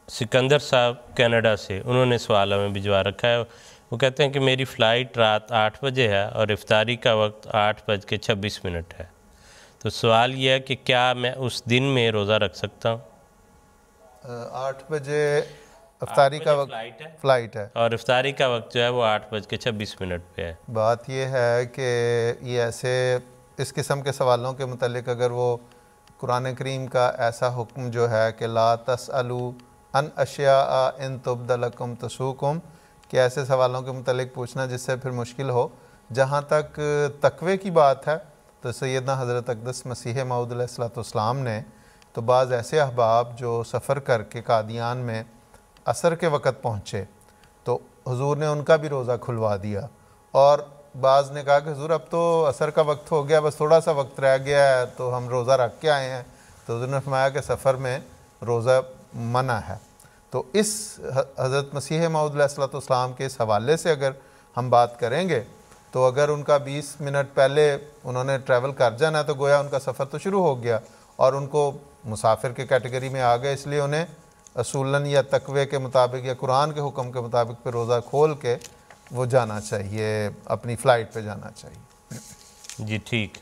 سکندر صاحب کینیڈا سے، انہوں نے سوال ہمیں بھجوا رکھا ہے۔ وہ کہتے ہیں کہ میری فلائٹ رات 8 بجے ہے اور افطاری کا وقت 8:26 ہے، تو سوال یہ ہے کہ کیا میں اس دن میں روزہ رکھ سکتا ہوں؟ 8 بجے افطاری کا وقت فلائٹ ہے اور افطاری کا وقت جو ہے وہ 8:26 پہ ہے۔ بات یہ ہے کہ یہ ایسے اس قسم کے سوالوں کے متعلق اگر وہ قرآن کریم کا ایسا حکم جو ہے کہ لا تسألوا عن اشیاء ان تبد لکم تسؤکم، کہ ایسے سوالوں کے متعلق پوچھنا جس سے پھر مشکل ہو، جہاں تک تقوی کی بات ہے تو سیدنا حضرت اقدس مسیح موعود علیہ السلام نے تو بعض ایسے احباب جو سفر کر کے قادیان میں عصر کے وقت پہنچے تو حضور نے ان کا بھی روزہ کھلوا دیا، اور بعض نے کہا کہ حضور اب تو عصر کا وقت ہو گیا، بس تھوڑا سا وقت رہ گیا ہے تو ہم روزہ رکھ کے آئے ہیں، تو حضور نے فرمایا کہ سفر میں روزہ منع ہے۔ تو اس حضرت مسیح موعود علیہ السلام کے اس حوالے سے اگر ہم بات کریں گے تو اگر ان کا 20 منٹ پہلے انہوں نے ٹریول کر جانا ہے تو گویا ان کا سفر تو شروع ہو گیا اور ان کو مسافر کے کیٹیگری میں آ گئے، اس لیے انہیں اصولاً یا تقوی کے مطابق یا قرآن کے حکم کے مطابق پہ روزہ کھول کے وہ جانا چاہیے، اپنی فلائٹ پہ جانا چاہیے۔ جی ٹھیک۔